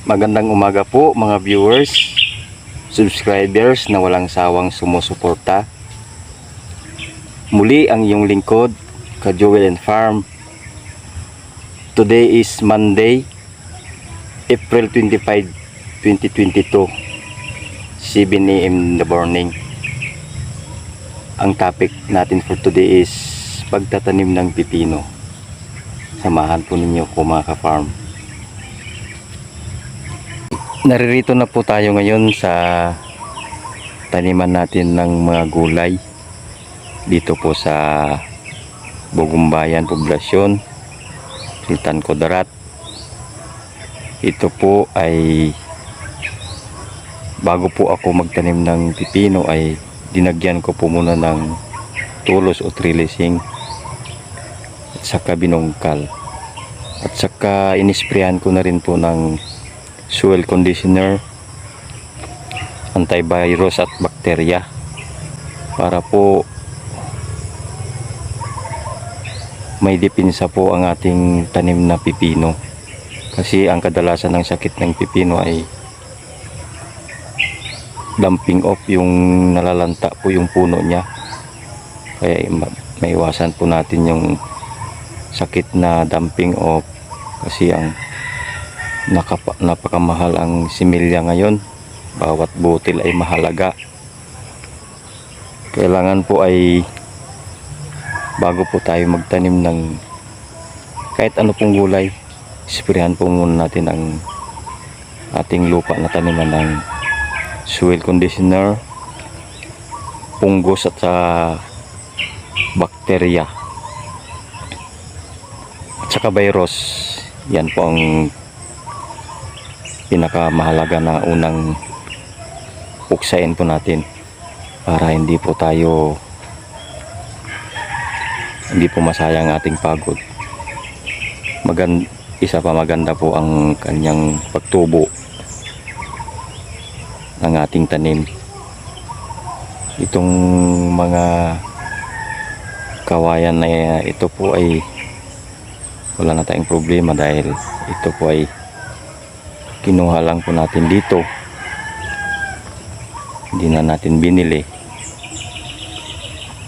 Magandang umaga po mga viewers, subscribers na walang sawang sumusuporta. Muli ang iyong lingkod, Ka-Joel and Farm. Today is Monday, April 25, 2022, 7 AM in the morning. Ang topic natin for today is pagtatanim ng pipino. Samahan po ninyo ko mga ka-farm. Naririto na po tayo ngayon sa taniman natin ng mga gulay dito po sa Bogumbayan Poblasyon, Sultan Kudarat. Ito po ay bago po ako magtanim ng pipino ay dinagyan ko po muna ng tulos o trilising at saka binungkal at saka inisprayan ko na rin po ng soil conditioner, antivirus at bakterya para po may depensa po ang ating tanim na pipino, kasi ang kadalasan ng sakit ng pipino ay dumping off, yung nalalanta po yung puno niya. Kaya maiwasan po natin yung sakit na dumping off, kasi ang napakamahal ang similya ngayon. Bawat butil ay mahalaga. Kailangan po ay bago po tayo magtanim ng kahit ano pong gulay, isprehan po muna natin ang ating lupa na taniman ng soil conditioner, fungus at bakterya at saka virus. Yan po ang pinakamahalaga na unang puksain po natin para hindi po masayang ating pagod. Isa pa maganda po ang kanyang pagtubo ng ating tanim. Itong mga kawayan na ito po ay wala na tayong problema dahil ito po ay kinuha lang po natin dito, hindi na natin binili.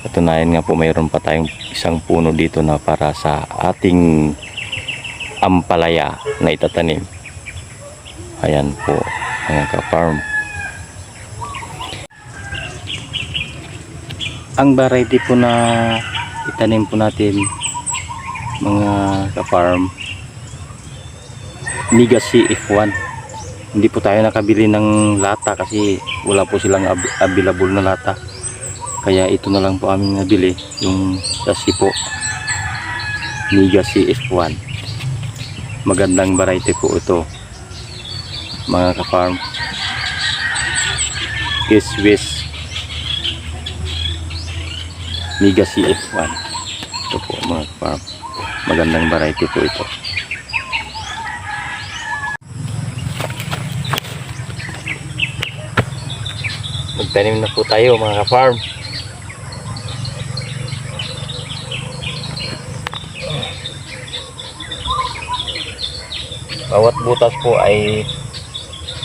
Katunayan nga po, mayroon pa tayong isang puno dito na para sa ating ampalaya na itatanim. Ayan po mga ka-farm. Ang variety po na itanim po natin mga ka-farm, Legacy F1. Hindi po tayo nakabili ng lata kasi wala po silang available na lata. Kaya ito na lang po aming nabili, yung sasi po, Legacy F1. Magandang variety po ito mga ka-farm. Kiswis Legacy F1. Ito po mga ka-farm, magandang variety po ito. Magtanim na po tayo mga ka-farm. Bawat butas po ay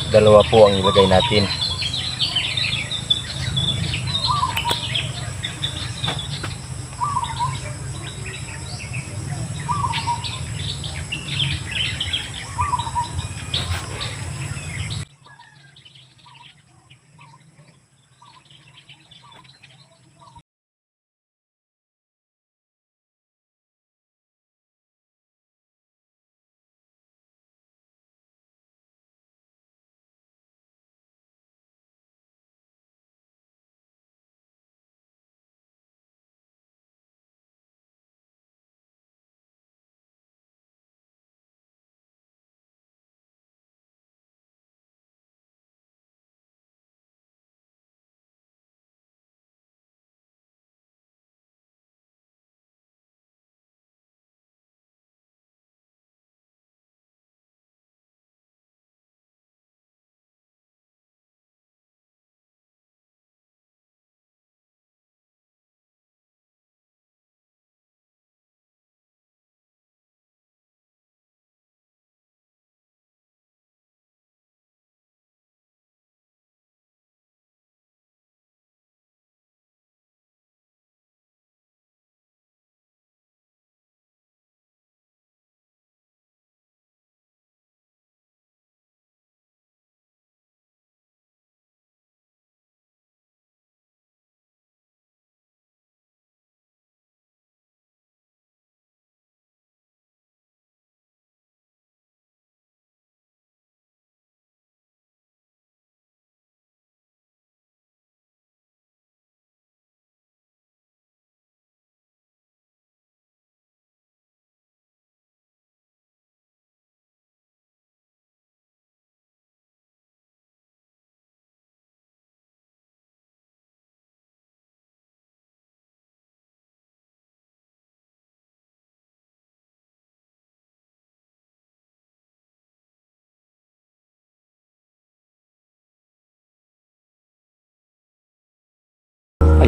dalawa po ang ilagay natin.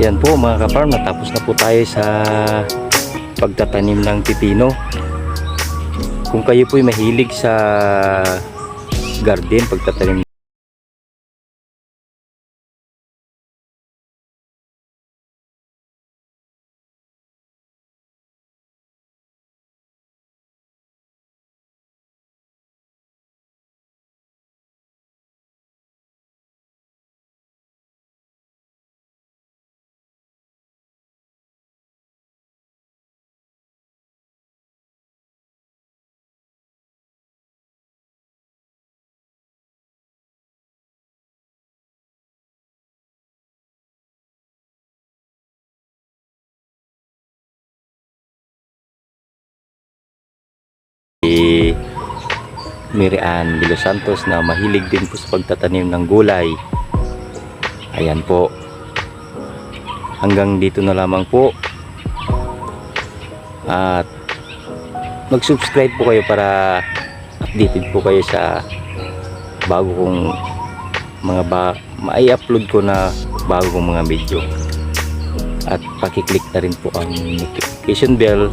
Ayan po mga ka-farm, natapos na po tayo sa pagtatanim ng pipino. Kung kayo po'y mahilig sa garden, pagtatanim si Mirian de los Santos na mahilig din po sa pagtatanim ng gulay. Ayan po, hanggang dito na lamang po, at mag-subscribe po kayo para updated po kayo sa bago kong mga mai-upload ko na bago kong mga video, at pakiclick na rin po ang notification bell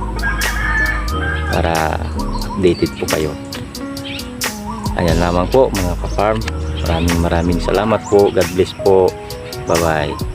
para updated po kayo. Ayan lamang po mga ka-farm, maraming salamat po. God bless po. Bye bye.